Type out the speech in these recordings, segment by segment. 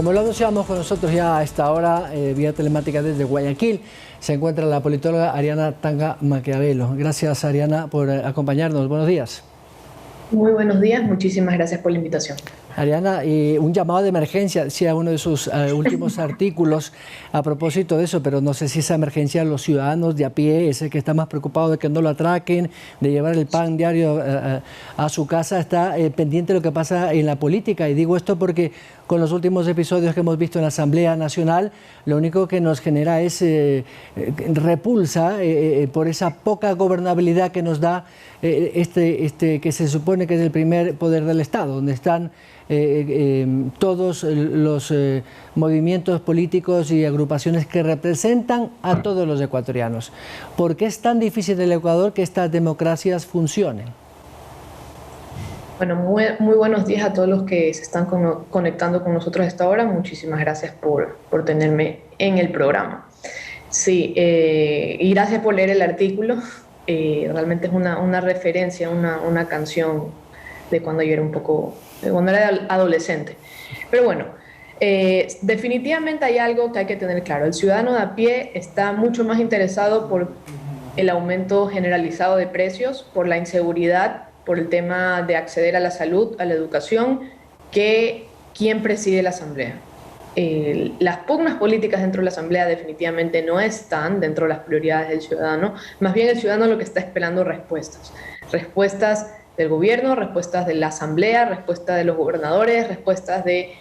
Como lo anunciamos con nosotros ya a esta hora, vía telemática desde Guayaquil, se encuentra la politóloga Ariana Tanga Maquiavelo. Gracias, Ariana, por acompañarnos. Buenos días. Muy buenos días, muchísimas gracias por la invitación. Ariana, un llamado de emergencia, decía uno de sus últimos artículos a propósito de eso, pero no sé si esa emergencia los ciudadanos de a pie, ese que está más preocupado de que no lo atraquen, de llevar el pan diario a su casa, está pendiente de lo que pasa en la política. Y digo esto porque con los últimos episodios que hemos visto en la Asamblea Nacional, lo único que nos genera es repulsa por esa poca gobernabilidad que nos da que se supone que es el primer poder del Estado, donde están todos los movimientos políticos y agrupaciones que representan a todos los ecuatorianos. ¿Por qué es tan difícil en el Ecuador que estas democracias funcionen? Bueno, muy buenos días a todos los que se están conectando con nosotros a esta hora. Muchísimas gracias por tenerme en el programa. Sí, y gracias por leer el artículo. Realmente es una referencia, una canción de cuando yo era cuando era adolescente. Pero bueno, definitivamente hay algo que hay que tener claro. El ciudadano de a pie está mucho más interesado por el aumento generalizado de precios, por la inseguridad, por el tema de acceder a la salud, a la educación, que quien preside la Asamblea. Las pugnas políticas dentro de la Asamblea definitivamente no están dentro de las prioridades del ciudadano. Más bien el ciudadano lo que está esperando respuestas del gobierno, respuestas de la Asamblea, respuestas de los gobernadores, respuestas de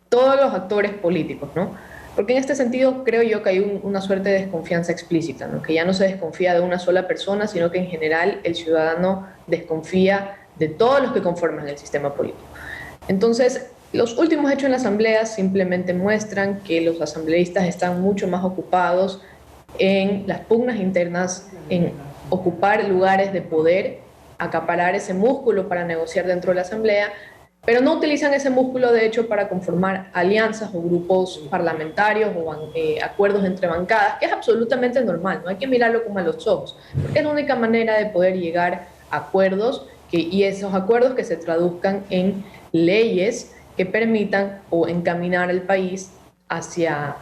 todos los actores políticos, ¿no? Porque en este sentido creo yo que hay una suerte de desconfianza explícita, ¿no? Que ya no se desconfía de una sola persona, sino que en general el ciudadano desconfía de todos los que conforman el sistema político. Entonces, los últimos hechos en la Asamblea simplemente muestran que los asambleístas están mucho más ocupados en las pugnas internas, en ocupar lugares de poder, acaparar ese músculo para negociar dentro de la Asamblea, pero no utilizan ese músculo de hecho para conformar alianzas o grupos parlamentarios o acuerdos entre bancadas, que es absolutamente normal, no hay que mirarlo como a los ojos, porque es la única manera de poder llegar a acuerdos y esos acuerdos que se traduzcan en leyes que permitan o encaminar el país hacia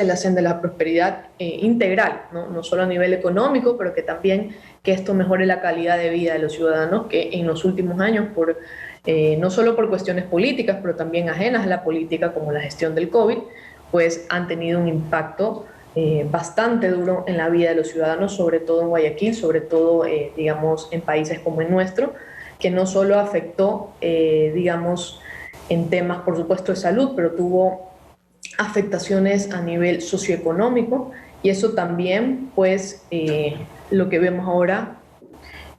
la senda de la prosperidad integral, no solo a nivel económico, pero que también que esto mejore la calidad de vida de los ciudadanos que en los últimos años, no solo por cuestiones políticas, pero también ajenas a la política, como la gestión del COVID, pues han tenido un impacto bastante duro en la vida de los ciudadanos, sobre todo en Guayaquil, sobre todo, digamos, en países como el nuestro, que no solo afectó, digamos, en temas, por supuesto, de salud, pero tuvo afectaciones a nivel socioeconómico, y eso también, pues, lo que vemos ahora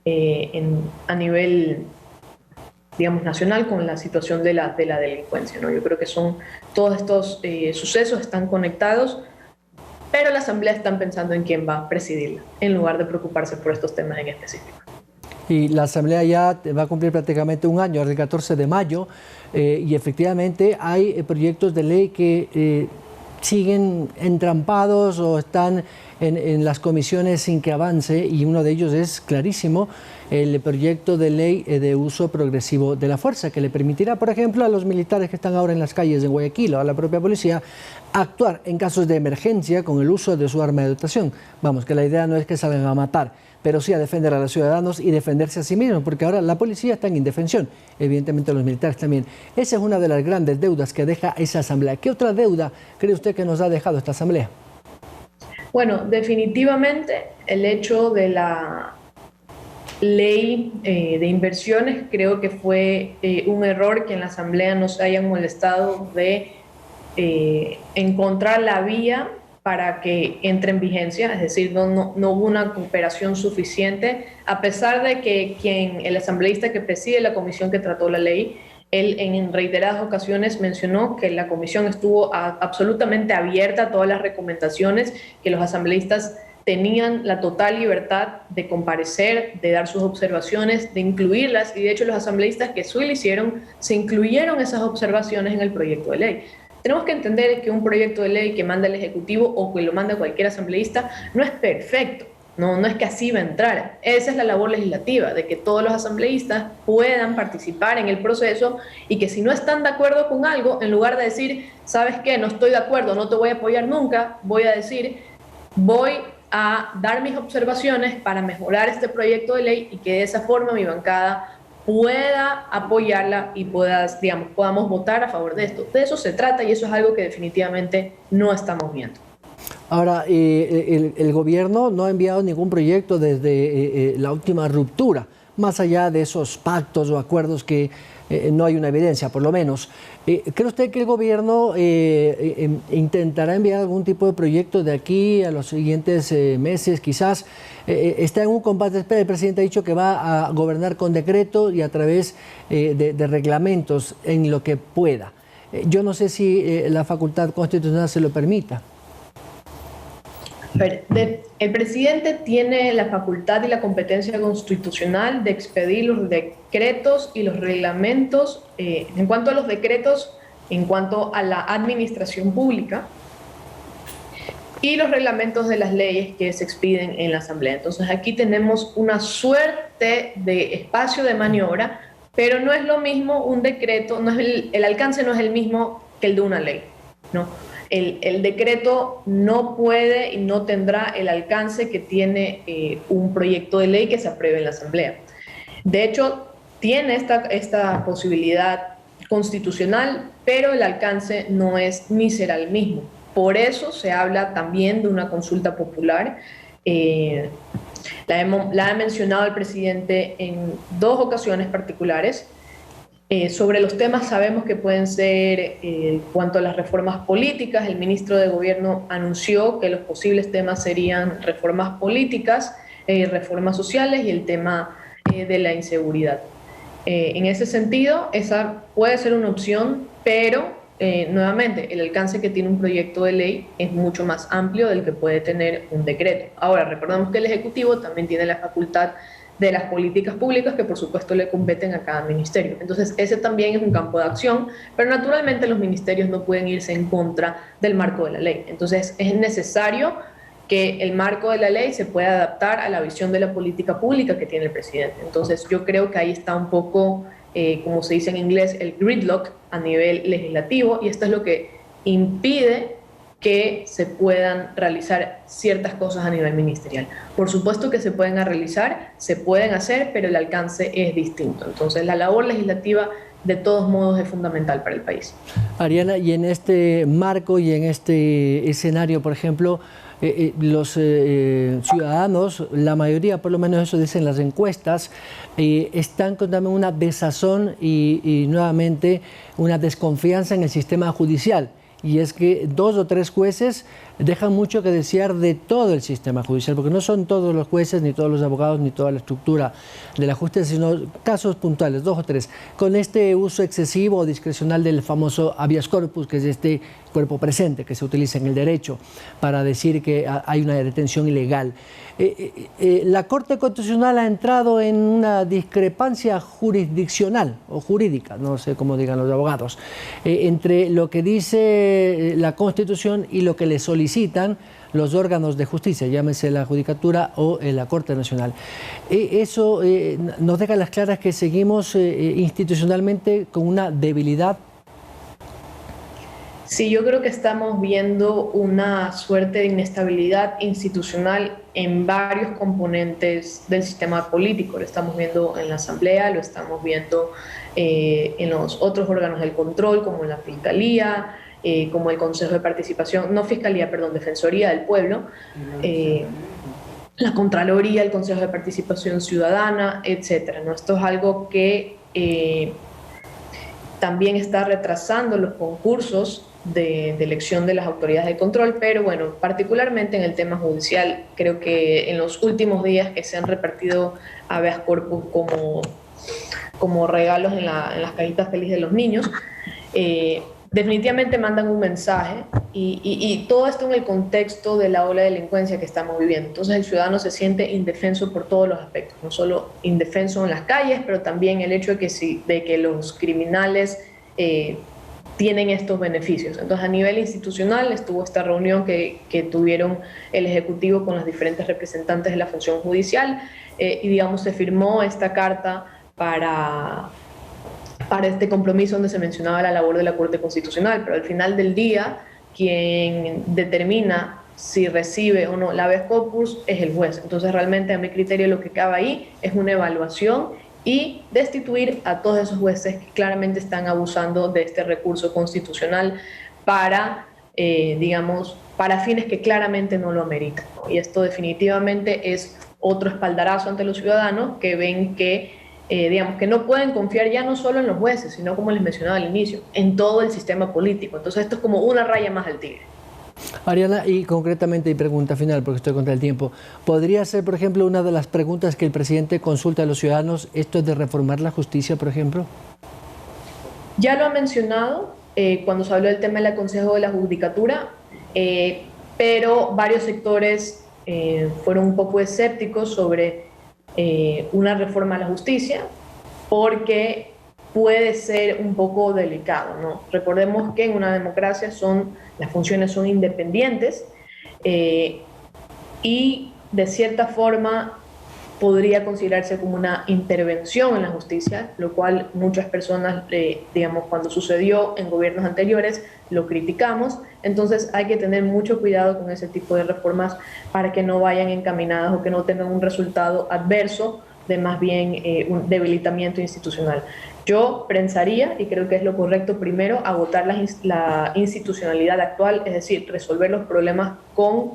a nivel, digamos, nacional con la situación de la delincuencia, ¿no? Yo creo que todos estos sucesos están conectados, pero la Asamblea están pensando en quién va a presidirla, en lugar de preocuparse por estos temas en específico. Y la Asamblea ya va a cumplir prácticamente un año, el 14 de mayo, y efectivamente hay proyectos de ley que siguen entrampados o están en las comisiones sin que avance, y uno de ellos es clarísimo, el proyecto de ley de uso progresivo de la fuerza, que le permitirá, por ejemplo, a los militares que están ahora en las calles de Guayaquil o a la propia policía actuar en casos de emergencia con el uso de su arma de dotación. Vamos, que la idea no es que salgan a matar, pero sí a defender a los ciudadanos y defenderse a sí mismos, porque ahora la policía está en indefensión, evidentemente los militares también. Esa es una de las grandes deudas que deja esa Asamblea. ¿Qué otra deuda cree usted que nos ha dejado esta Asamblea? Bueno, definitivamente el hecho de la ley de inversiones creo que fue un error que en la Asamblea nos hayan molestado de encontrar la vía para que entre en vigencia, es decir, no hubo una cooperación suficiente, a pesar de que el asambleísta que preside la comisión que trató la ley, él en reiteradas ocasiones mencionó que la comisión estuvo absolutamente abierta a todas las recomendaciones, que los asambleístas tenían la total libertad de comparecer, de dar sus observaciones, de incluirlas, y de hecho los asambleístas que sí lo hicieron, se incluyeron esas observaciones en el proyecto de ley. Tenemos que entender que un proyecto de ley que manda el Ejecutivo o que lo manda cualquier asambleísta no es perfecto. no es que así va a entrar. Esa es la labor legislativa, de que todos los asambleístas puedan participar en el proceso y que si no están de acuerdo con algo, en lugar de decir, ¿sabes qué? No estoy de acuerdo, no te voy a apoyar nunca, voy a decir, voy a dar mis observaciones para mejorar este proyecto de ley y que de esa forma mi bancada pueda apoyarla y podamos votar a favor de esto. De eso se trata y eso es algo que definitivamente no estamos viendo. Ahora, el gobierno no ha enviado ningún proyecto desde la última ruptura, más allá de esos pactos o acuerdos que no hay una evidencia, por lo menos. ¿Cree usted que el gobierno intentará enviar algún tipo de proyecto de aquí a los siguientes meses? Quizás está en un compás de espera. El presidente ha dicho que va a gobernar con decreto y a través de reglamentos en lo que pueda. Yo no sé si la facultad constitucional se lo permita. El presidente tiene la facultad y la competencia constitucional de expedir los decretos y los reglamentos, en cuanto a los decretos, en cuanto a la administración pública, y los reglamentos de las leyes que se expiden en la Asamblea. Entonces aquí tenemos una suerte de espacio de maniobra, pero no es lo mismo un decreto, no es el alcance no es el mismo que el de una ley, ¿no? El decreto no puede y no tendrá el alcance que tiene un proyecto de ley que se apruebe en la Asamblea. De hecho, tiene esta posibilidad constitucional, pero el alcance no es ni será el mismo. Por eso se habla también de una consulta popular. La ha mencionado el presidente en 2 ocasiones particulares. Sobre los temas sabemos que pueden ser, en cuanto a las reformas políticas, el ministro de Gobierno anunció que los posibles temas serían reformas políticas, reformas sociales y el tema de la inseguridad. En ese sentido, esa puede ser una opción, pero nuevamente el alcance que tiene un proyecto de ley es mucho más amplio del que puede tener un decreto. Ahora, recordamos que el Ejecutivo también tiene la facultad de las políticas públicas que por supuesto le competen a cada ministerio. Entonces ese también es un campo de acción, pero naturalmente los ministerios no pueden irse en contra del marco de la ley. Entonces es necesario que el marco de la ley se pueda adaptar a la visión de la política pública que tiene el presidente. Entonces yo creo que ahí está un poco, como se dice en inglés, el gridlock a nivel legislativo, y esto es lo que impide que se puedan realizar ciertas cosas a nivel ministerial. Por supuesto que se pueden realizar, se pueden hacer, pero el alcance es distinto. Entonces la labor legislativa de todos modos es fundamental para el país. Ariana, y en este marco y en este escenario, por ejemplo, los ciudadanos, la mayoría, por lo menos eso dicen las encuestas, están con también una desazón y nuevamente una desconfianza en el sistema judicial. Y es que 2 o 3 jueces dejan mucho que desear de todo el sistema judicial, porque no son todos los jueces, ni todos los abogados, ni toda la estructura de la justicia, sino casos puntuales, 2 o 3, con este uso excesivo o discrecional del famoso habeas corpus, que es este cuerpo presente que se utiliza en el derecho para decir que hay una detención ilegal. La Corte Constitucional ha entrado en una discrepancia jurisdiccional o jurídica, no sé cómo digan los abogados, entre lo que dice la Constitución y lo que le solicitan los órganos de justicia, llámese la Judicatura o la Corte Nacional. Eso nos deja las claras que seguimos institucionalmente con una debilidad. Sí, yo creo que estamos viendo una suerte de inestabilidad institucional en varios componentes del sistema político. Lo estamos viendo en la Asamblea, lo estamos viendo en los otros órganos del control, como en la Fiscalía, como el Consejo de Participación, no Fiscalía, perdón, Defensoría del Pueblo, la Contraloría, el Consejo de Participación Ciudadana, etcétera, ¿no? Esto es algo que también está retrasando los concursos de elección de las autoridades de control, pero bueno, particularmente en el tema judicial, creo que en los últimos días que se han repartido habeas corpus como regalos en las cajitas felices de los niños, definitivamente mandan un mensaje y todo esto en el contexto de la ola de delincuencia que estamos viviendo. Entonces el ciudadano se siente indefenso por todos los aspectos, no solo indefenso en las calles, pero también el hecho de que los criminales tienen estos beneficios. Entonces, a nivel institucional estuvo esta reunión que tuvieron el Ejecutivo con los diferentes representantes de la función judicial y, digamos, se firmó esta carta para este compromiso donde se mencionaba la labor de la Corte Constitucional, pero al final del día, quien determina si recibe o no la habeas corpus es el juez. Entonces, realmente, a mi criterio, lo que cabe ahí es una evaluación y destituir a todos esos jueces que claramente están abusando de este recurso constitucional para, digamos, para fines que claramente no lo ameritan. Y esto definitivamente es otro espaldarazo ante los ciudadanos que ven que, digamos, que no pueden confiar ya no solo en los jueces, sino, como les mencionaba al inicio, en todo el sistema político. Entonces, esto es como una raya más al tigre. Ariana, y concretamente, y pregunta final, porque estoy contra el tiempo, ¿podría ser, por ejemplo, una de las preguntas que el presidente consulta a los ciudadanos, esto es de reformar la justicia, por ejemplo? Ya lo ha mencionado cuando se habló del tema del Consejo de la Judicatura, pero varios sectores fueron un poco escépticos sobre una reforma a la justicia, porque puede ser un poco delicado, ¿no? Recordemos que en una democracia las funciones son independientes y de cierta forma podría considerarse como una intervención en la justicia, lo cual muchas personas, digamos, cuando sucedió en gobiernos anteriores, lo criticamos. Entonces hay que tener mucho cuidado con ese tipo de reformas para que no vayan encaminadas o que no tengan un resultado adverso de más bien un debilitamiento institucional. Yo pensaría, y creo que es lo correcto, primero agotar la institucionalidad actual, es decir, resolver los problemas con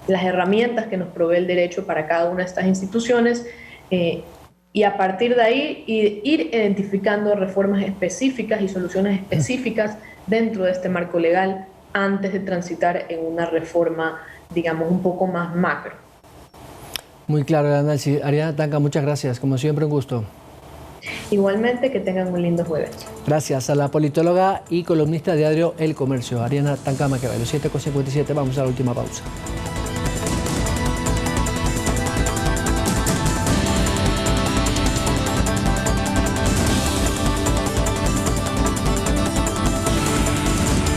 las herramientas que nos provee el derecho para cada una de estas instituciones y a partir de ahí ir identificando reformas específicas y soluciones específicas dentro de este marco legal antes de transitar en una reforma, digamos, un poco más macro. Muy claro el análisis. Ariana Tanca, muchas gracias. Como siempre, un gusto. Igualmente, que tengan un lindo jueves. Gracias a la politóloga y columnista de diario El Comercio, Ariana Tanca Maquiavelo. 7:57, vamos a la última pausa.